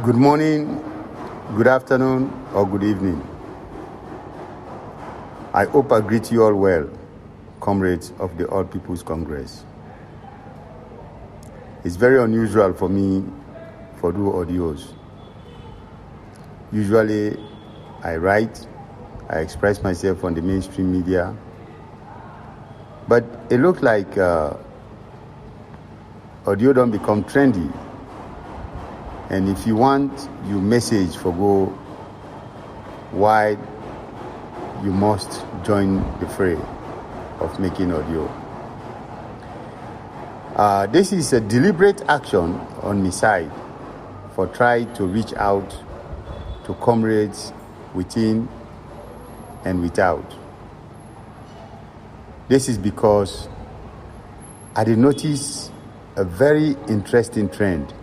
Good morning, good afternoon, or good evening. I hope I greet you all well, comrades of the All People's Congress. It's very unusual for me to do audios. Usually, I write, I express myself on the mainstream media, but it looks like audio don't become trendy. And if you want your message for go wide, you must join the fray of making audio. This is a deliberate action on my side for try to reach out to comrades within and without. This is because I did notice a very interesting trend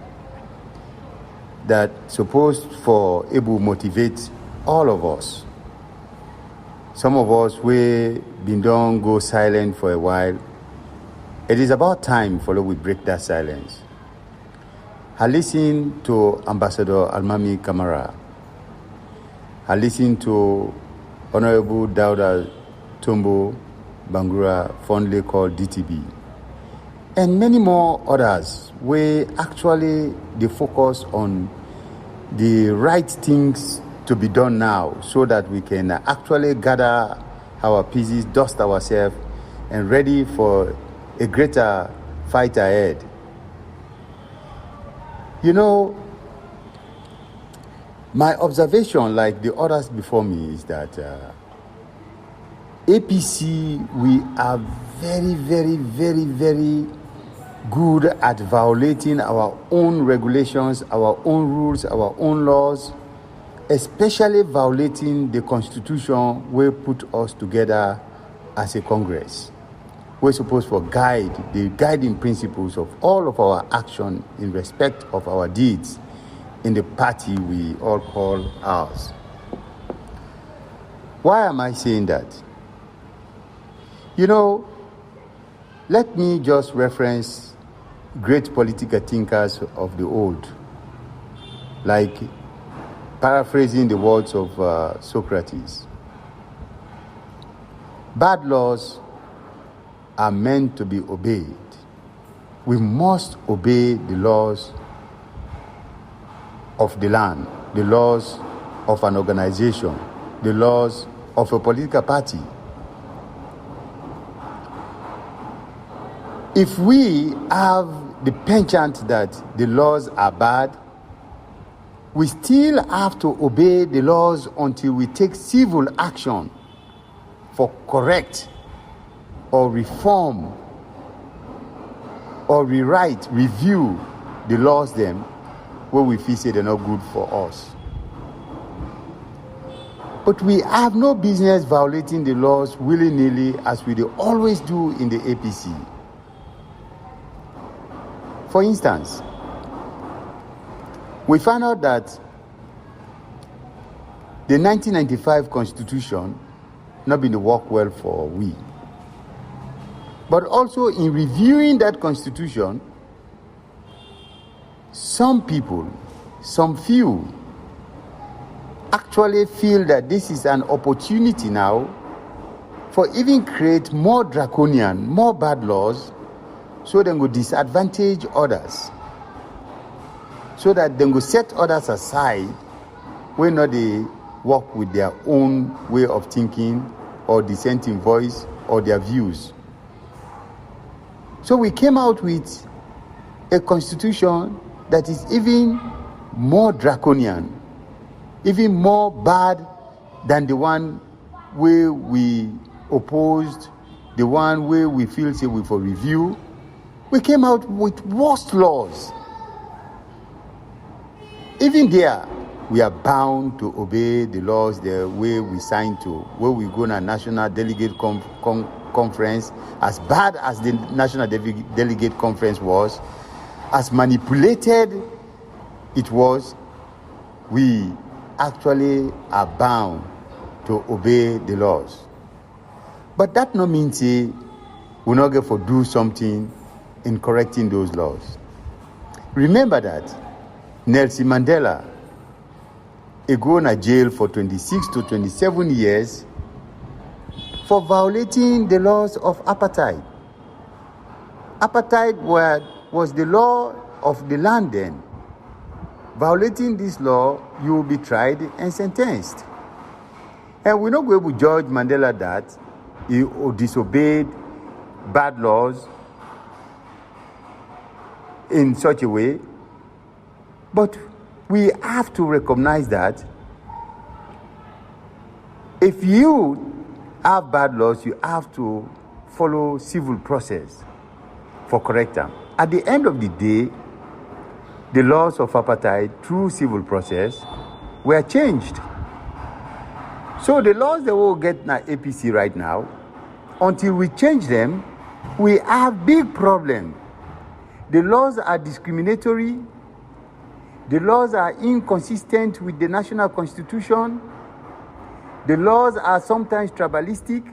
that supposed for able motivate all of us. Some of us we been done go silent for a while. It is about time for we break that silence. I listened to Ambassador Almami Kamara. I listened to Honorable Dauda Tumbo Bangura, fondly called DTB, and many more others where actually they focus on the right things to be done now so that we can actually gather our pieces, dust ourselves, and ready for a greater fight ahead. You know, my observation, like the others before me, is that APC, we are very, very, very, very good at violating our own regulations, our own rules, our own laws, especially violating the Constitution we put us together as a Congress. We're supposed to guide the guiding principles of all of our action in respect of our deeds in the party we all call ours. Why am I saying that? You know, let me just reference great political thinkers of the old, like paraphrasing the words of Socrates. Bad laws are meant to be obeyed. We must obey the laws of the land, the laws of an organization, the laws of a political party. If we have the penchant that the laws are bad, we still have to obey the laws until we take civil action for correct or reform or rewrite, review the laws them where we feel say they're not good for us. But we have no business violating the laws willy-nilly as we always do in the APC. For instance, we found out that the 1995 Constitution not been to work well for we. But also in reviewing that Constitution, some people, some few, actually feel that this is an opportunity now for even create more draconian, more bad laws, so they go disadvantage others, so that they go set others aside when not they work with their own way of thinking or dissenting voice or their views. So we came out with a constitution that is even more draconian, even more bad than the one where we opposed, the one where we feel say we for review. We came out with worse laws. Even there, we are bound to obey the laws the way we signed to, where we go on a national delegate conference. As bad as the national delegate conference was, as manipulated it was, we actually are bound to obey the laws. But that no means we not get for do something in correcting those laws. Remember that Nelson Mandela, he go to jail for 26 to 27 years for violating the laws of apartheid. Apartheid was the law of the land then. Violating this law, you will be tried and sentenced. And we're not going to judge Mandela that he disobeyed bad laws in such a way. But we have to recognize that if you have bad laws, you have to follow civil process for correct them. At the end of the day, the laws of apartheid through civil process were changed. So the laws that we'll get in APC right now, until we change them, we have big problem. The laws are discriminatory. The laws are inconsistent with the national constitution. The laws are sometimes tribalistic,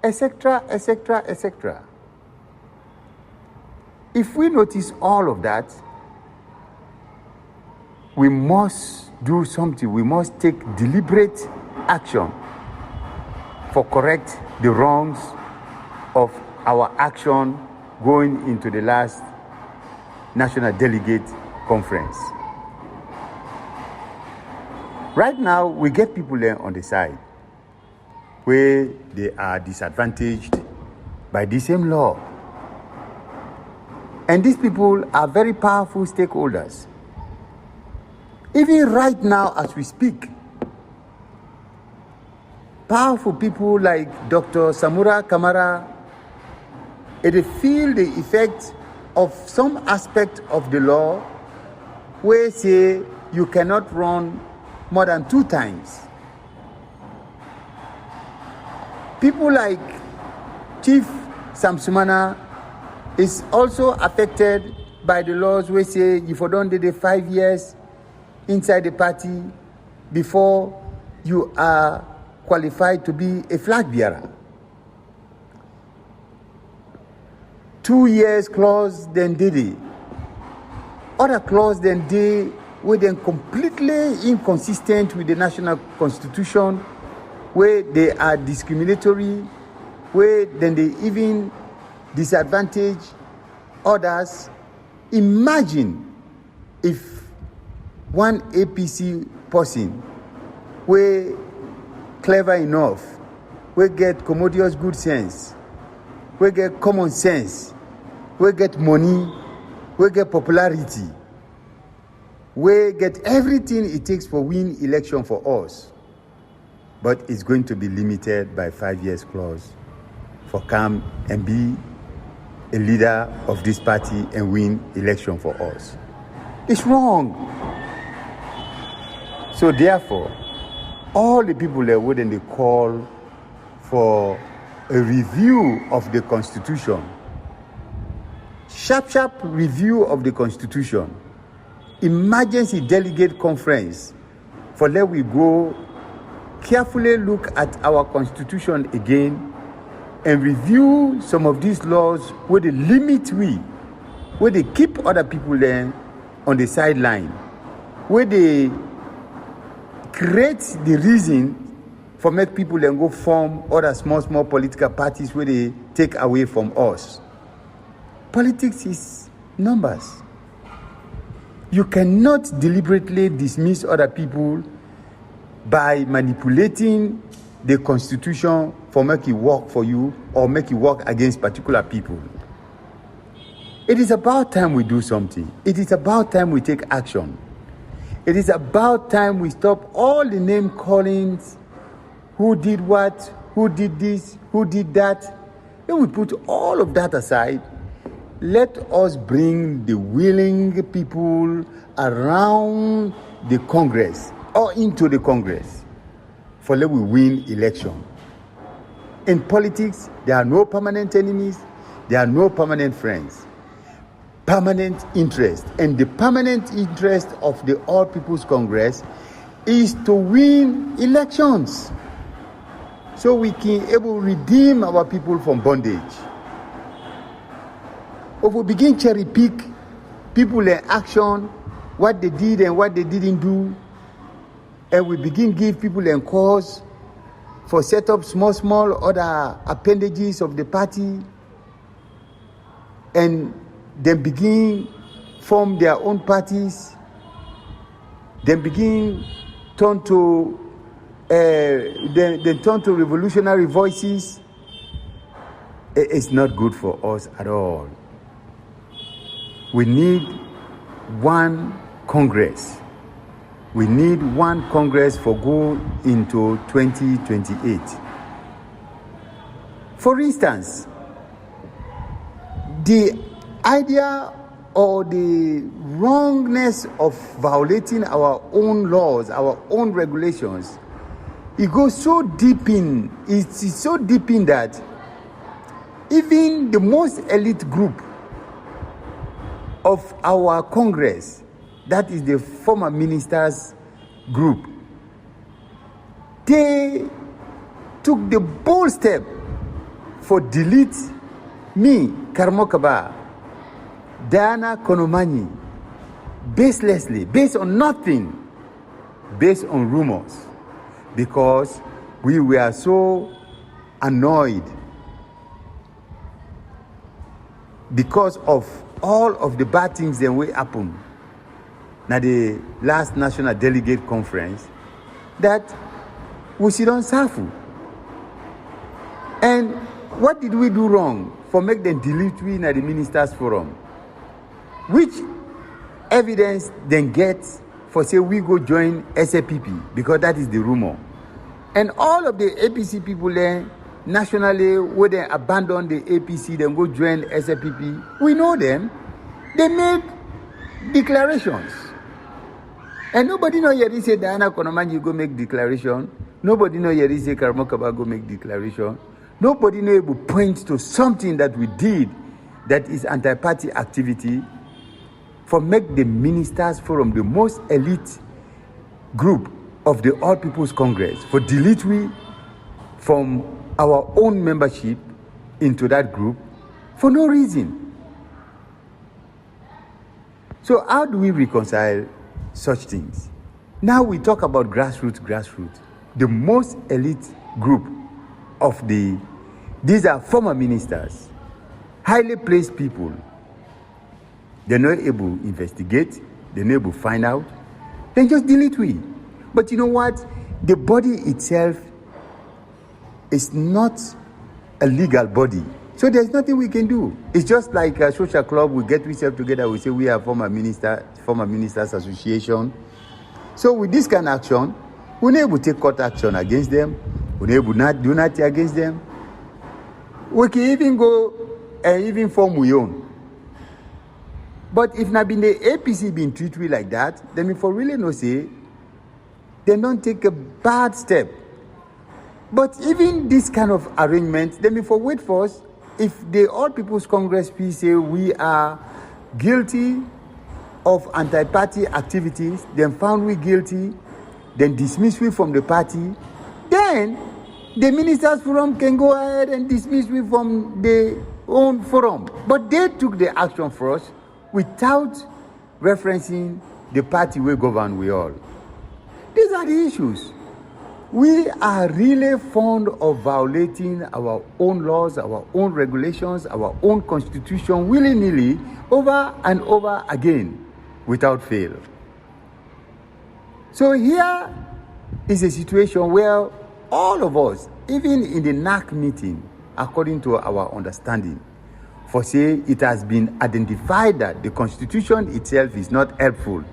etc., etc., etc. If we notice all of that, we must do something. We must take deliberate action for correct the wrongs of our action going into the last National Delegate Conference. Right now, we get people there on the side where they are disadvantaged by the same law. And these people are very powerful stakeholders. Even right now as we speak, powerful people like Dr. Samura Kamara, they feel the effect of some aspect of the law where say you cannot run more than 2 times. People like Chief Samsumana is also affected by the laws where say if you don't do the 5 years inside the party before you are qualified to be a flag bearer. 2 years clause then did it. Other clause then did were then completely inconsistent with the national constitution, where they are discriminatory, where then they even disadvantage others. Imagine if one APC person were clever enough, we get commodious good sense, we get common sense, we get money, we get popularity, we get everything it takes for win election for us, but it's going to be limited by 5 years clause for come and be a leader of this party and win election for us. It's wrong. So therefore, all the people there wouldn't they call for a review of the Constitution, sharp review of the Constitution, emergency delegate conference, for let we go carefully look at our Constitution again and review some of these laws where they limit where they keep other people there on the sideline, where they create the reason for make people then go form other small political parties where they take away from us. Politics is numbers. You cannot deliberately dismiss other people by manipulating the Constitution for make it work for you or make it work against particular people. It is about time we do something. It is about time we take action. It is about time we stop all the name callings, who did what, who did this, who did that. Then we put all of that aside. Let us bring the willing people around the Congress or into the Congress for let we win election. In politics, there are no permanent enemies, there are no permanent friends. Permanent interest. And the permanent interest of the All People's Congress is to win elections, so we can able to redeem our people from bondage. If we begin cherry pick people in action, what they did and what they didn't do, and we begin give people a cause for set up small other appendages of the party, and then begin form their own parties, then begin turn to revolutionary voices. It's not good for us at all. We need one Congress. We need one Congress for go into 2028. For instance, the idea or the wrongness of violating our own laws, our own regulations, it goes so deep in, it's so deep in that even the most elite group of our Congress, that is the former ministers group, they took the bold step for delete me, Karamoh Kabba, Diana Konomanyi, baselessly, based on nothing, based on rumors, because we were so annoyed because of all of the bad things that will happen na the last National Delegate Conference, that we sit on Safu. And what did we do wrong for make them delete we na the Ministers Forum? Which evidence then get for say we go join SAPP, because that is the rumor. And all of the APC people there, nationally, where they abandon the APC, then go join SAPP, we know them. They made declarations. And nobody know yet say Diana Konomanyi go make declaration. Nobody know yet say Karamoh Kabba go make declaration. Nobody know able point to something that we did that is anti-party activity for make the Ministers Forum the most elite group of the All People's Congress, for delete we from our own membership into that group for no reason. So how do we reconcile such things? Now we talk about grassroots. The most elite group of these are former ministers, highly placed people. They're not able to investigate, they're not able to find out, then just delete we. But you know what? The body itself is not a legal body. So there's nothing we can do. It's just like a social club, we get ourselves together, we say we are former ministers association. So with this kind of action, we're not able to take court action against them, we're not able to not do nothing against them. We can even go and even form we own. But if not been the APC being treated like that, then if for really no say, they don't take a bad step. But even this kind of arrangement, then if for wait for us, if the All People's Congress say we are guilty of anti-party activities, then found we guilty, then dismiss we from the party, then the Ministers Forum can go ahead and dismiss we from their own forum. But they took the action for us without referencing the party we govern we all. These are the issues. We are really fond of violating our own laws, our own regulations, our own constitution, willy-nilly, over and over again, without fail. So here is a situation where all of us, even in the NAC meeting, according to our understanding, for say it has been identified that the constitution itself is not helpful.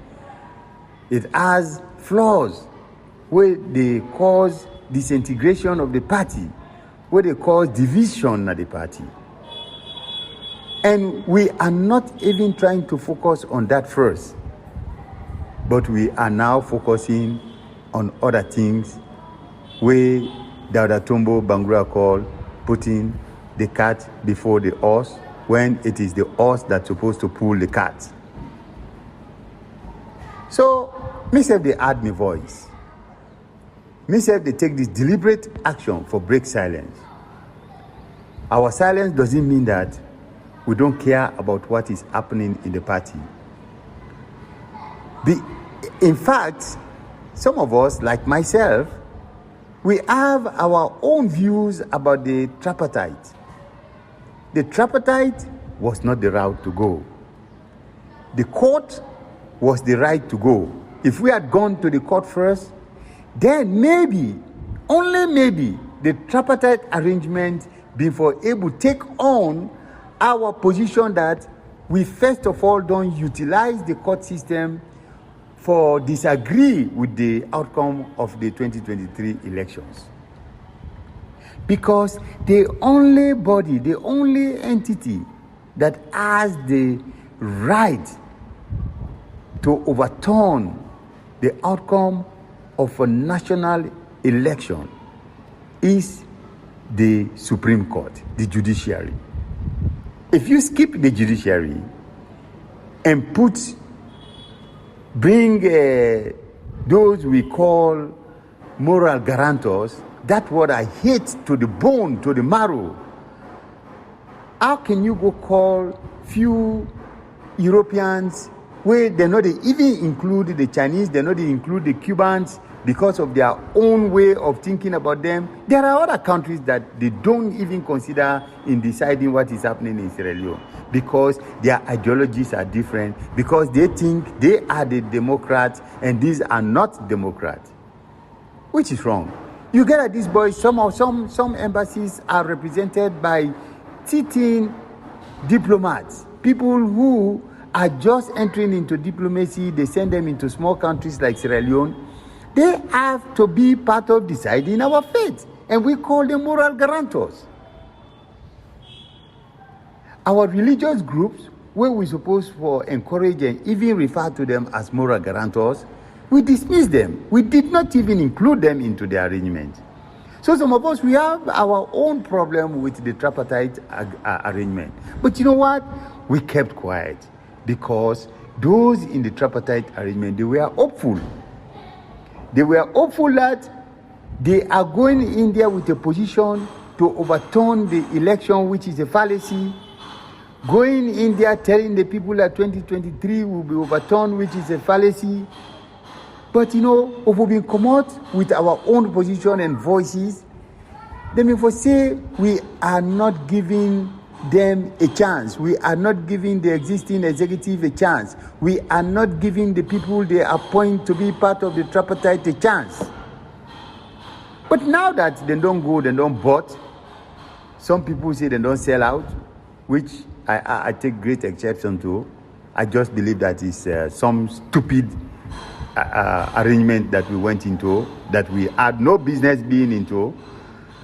It has flaws where they cause disintegration of the party, where they cause division of the party. And we are not even trying to focus on that first, but we are now focusing on other things where Dawda Tombo Bangura called putting the cat before the horse, when it is the horse that's supposed to pull the cat. So, myself, they add my voice. Myself, they take this deliberate action for break silence. Our silence doesn't mean that we don't care about what is happening in the party. In fact, some of us, like myself, we have our own views about the tripartite. The tripartite was not the route to go. The court was the right to go. If we had gone to the court first, then maybe, only maybe, the tripartite arrangement before able to take on our position that we first of all don't utilize the court system for disagree with the outcome of the 2023 elections. Because the only body, the only entity that has the right to overturn the outcome of a national election is the Supreme Court, the judiciary. If you skip the judiciary and bring those we call moral guarantors, that's what I hate to the bone, to the marrow. How can you go call few Europeans where they not even include the Chinese, they not include the Cubans because of their own way of thinking about them? There are other countries that they don't even consider in deciding what is happening in Sierra Leone because their ideologies are different, because they think they are the Democrats and these are not Democrats, which is wrong. You get at these boys, some embassies are represented by sitting diplomats, people who are just entering into diplomacy. They send them into small countries like Sierra Leone. They have to be part of deciding our fate, and we call them moral guarantors. Our religious groups, where we're supposed to encourage and even refer to them as moral guarantors, we dismiss them. We did not even include them into the arrangement. So some of us, we have our own problem with the tripartite arrangement. But you know what? We kept quiet because those in the tripartite arrangement, they were hopeful. They were hopeful that they are going in there with a position to overturn the election, which is a fallacy. Going in there telling the people that 2023 will be overturned, which is a fallacy. But you know, if we come out with our own position and voices, then if we say we are not giving them a chance, we are not giving the existing executive a chance, we are not giving the people they appoint to be part of the tripartite a chance. But now that they don't go, they don't vote, some people say they don't sell out, which I take great exception to. I just believe that is some stupid arrangement that we went into, that we had no business being into.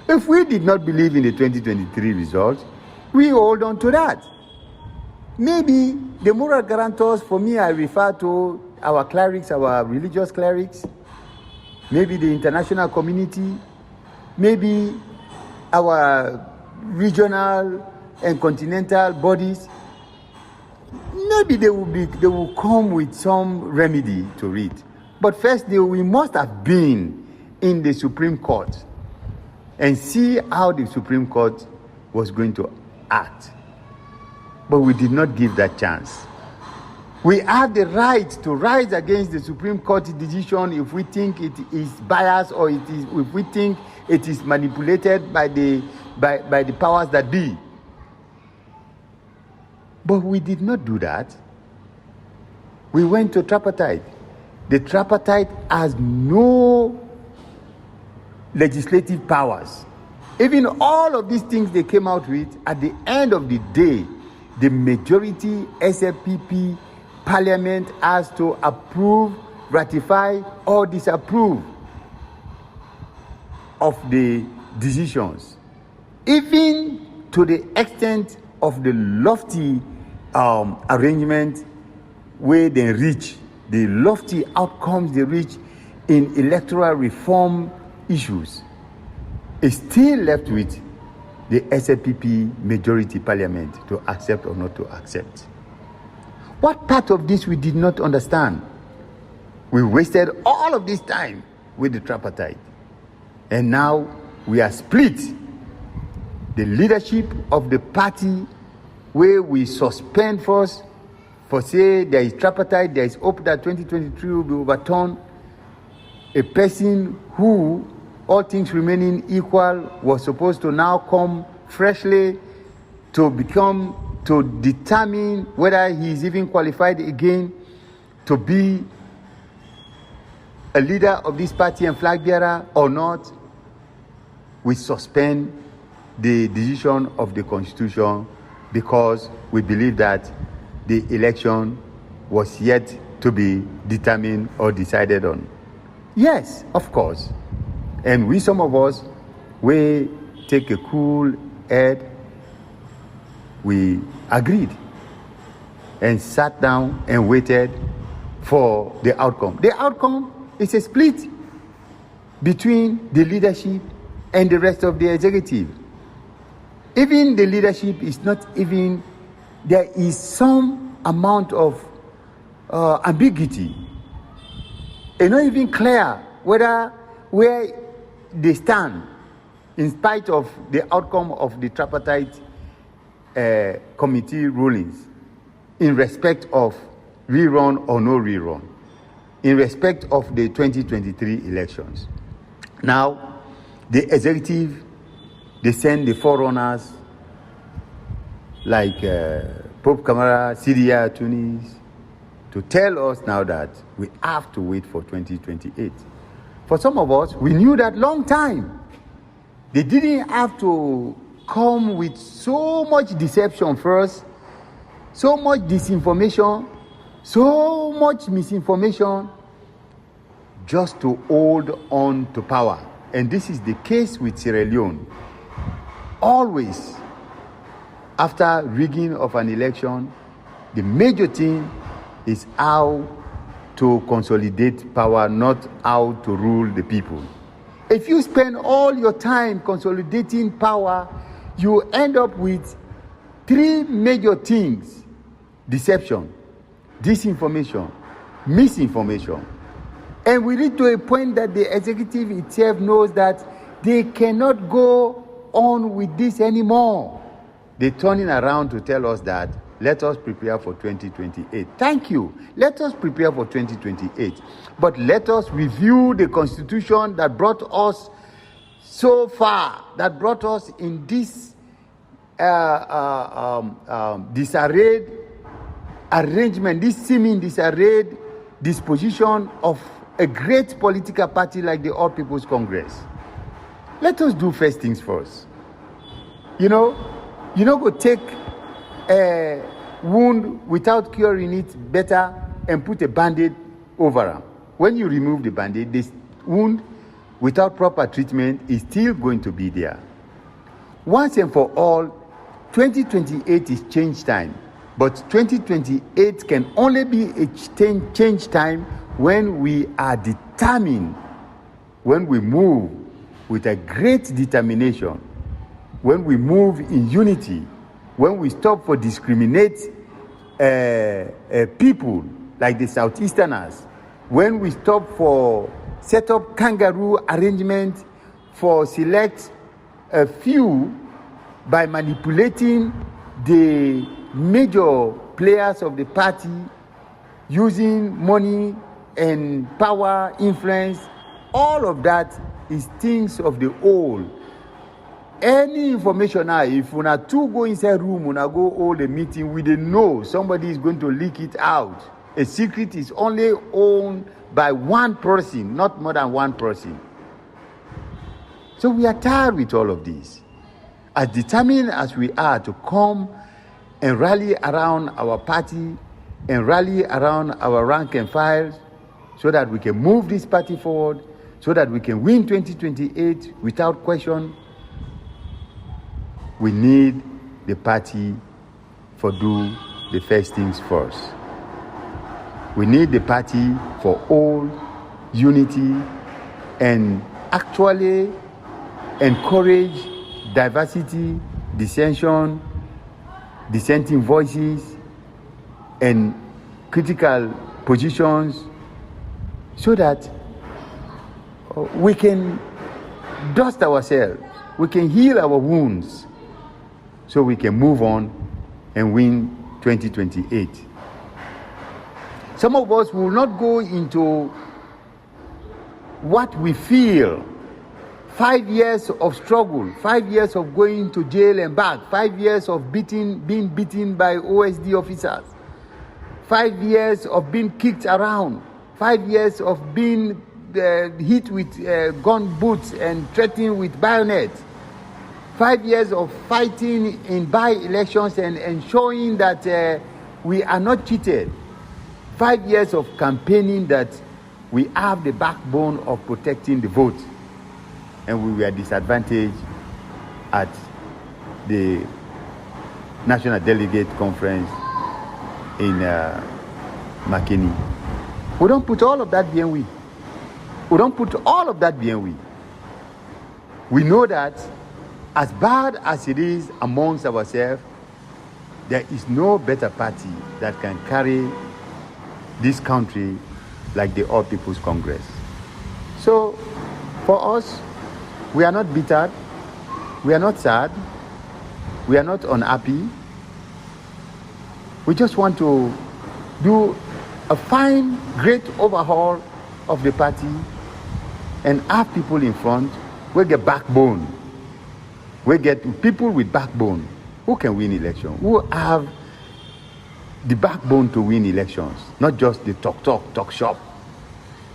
If we did not believe in the 2023 results, we hold on to that. Maybe the moral guarantors, for me, I refer to our clerics, our religious clerics, maybe the international community, maybe our regional and continental bodies. Maybe they will come with some remedy to it. But first, we must have been in the Supreme Court and see how the Supreme Court was going to act. But we did not give that chance. We have the right to rise against the Supreme Court decision if we think it is biased or if we think it is manipulated by the powers that be. But we did not do that. We went to tripartite. The tripartite has no legislative powers. Even all of these things they came out with, at the end of the day, the majority SFPP parliament has to approve, ratify, or disapprove of the decisions. Even to the extent of the lofty arrangement where they reach, the lofty outcomes they reach in electoral reform issues, is still left with the SFPP majority parliament to accept or not to accept. What part of this we did not understand? We wasted all of this time with the tripartite. And now we are split. The leadership of the party, where we suspend first for say there is tripartite, there is hope that 2023 will be overturned. A person who, all things remaining equal, was supposed to now come freshly to determine whether he is even qualified again to be a leader of this party and flag bearer or not, we suspend the decision of the Constitution because we believe that the election was yet to be determined or decided on. Yes, of course. And we, some of us, we take a cool head. We agreed and sat down and waited for the outcome. The outcome is a split between the leadership and the rest of the executive. Even the leadership is not even, there is some amount of ambiguity. It's not even clear where they stand in spite of the outcome of the tripartite committee rulings in respect of rerun or no rerun, in respect of the 2023 elections. Now, the executive, they send the forerunners like Pope Camara, Syria, Tunis, to tell us now that we have to wait for 2028. For some of us, we knew that long time. They didn't have to come with so much deception first, so much disinformation, so much misinformation, just to hold on to power. And this is the case with Sierra Leone. Always, after rigging of an election, the major thing is how to consolidate power, not how to rule the people. If you spend all your time consolidating power, you end up with three major things: deception, disinformation, misinformation. And we reach to a point that the executive itself knows that they cannot go on with this anymore. They're turning around to tell us that let us prepare for 2028. Thank you. Let us prepare for 2028. But let us review the Constitution that brought us so far, that brought us in this disarrayed arrangement, this seeming disarrayed disposition of a great political party like the All People's Congress. Let us do first things first. You know, go take a wound without curing it better and put a band-aid over it. When you remove the band-aid, this wound without proper treatment is still going to be there. Once and for all, 2028 is change time. But 2028 can only be a change time when we are determined, when we move with a great determination, when we move in unity, when we stop for discriminate people like the Southeasterners, when we stop for set up kangaroo arrangement for select a few by manipulating the major players of the party, using money and power, influence, all of that is things of the old. Any information now, if una two go inside room, una go hold a meeting, we don't know somebody is going to leak it out. A secret is only owned by one person, not more than one person. So we are tired with all of this. As determined as we are to come and rally around our party and rally around our rank and files so that we can move this party forward, so that we can win 2028 without question, we need the party for do the first things first. We need the party for all unity and actually encourage diversity, dissension, dissenting voices, and critical positions so that we can dust ourselves, we can heal our wounds, so we can move on and win 2028. Some of us will not go into what we feel. 5 years of struggle, 5 years of going to jail and back, 5 years of being beaten by OSD officers, 5 years of being kicked around, 5 years of being hit with gun butts and threatened with bayonets, 5 years of fighting in by-elections and ensuring that we are not cheated, 5 years of campaigning that we have the backbone of protecting the vote, and we were disadvantaged at the National Delegate Conference in Makeni. We don't put all of that behind we. We don't put all of that behind we. We know that as bad as it is amongst ourselves, there is no better party that can carry this country like the All People's Congress. So, for us, we are not bitter, we are not sad, we are not unhappy. We just want to do a fine, great overhaul of the party and have people in front. We get backbone. We get people with backbone who can win elections, who have the backbone to win elections, not just the talk shop.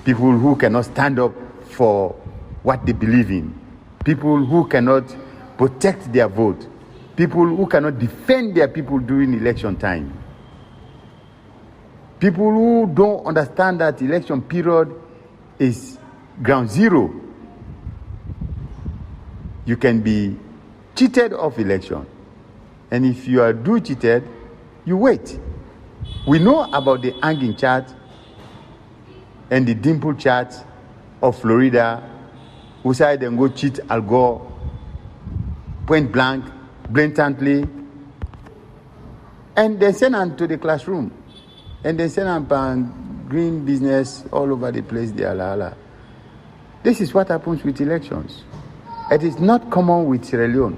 People who cannot stand up for what they believe in. People who cannot protect their vote. People who cannot defend their people during election time. People who don't understand that election period is ground zero. You can be cheated of election. And if you are cheated, you wait. We know about the hanging chart and the dimple chart of Florida, who said they go cheat Al Gore, point blank, blatantly, and they send them to the classroom, and they send them green business all over the place. This is what happens with elections. It is not common with Sierra Leone.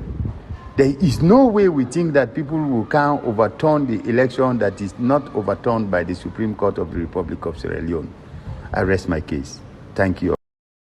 There is no way we think that people will can overturn the election that is not overturned by the Supreme Court of the Republic of Sierra Leone. I rest my case. Thank you all.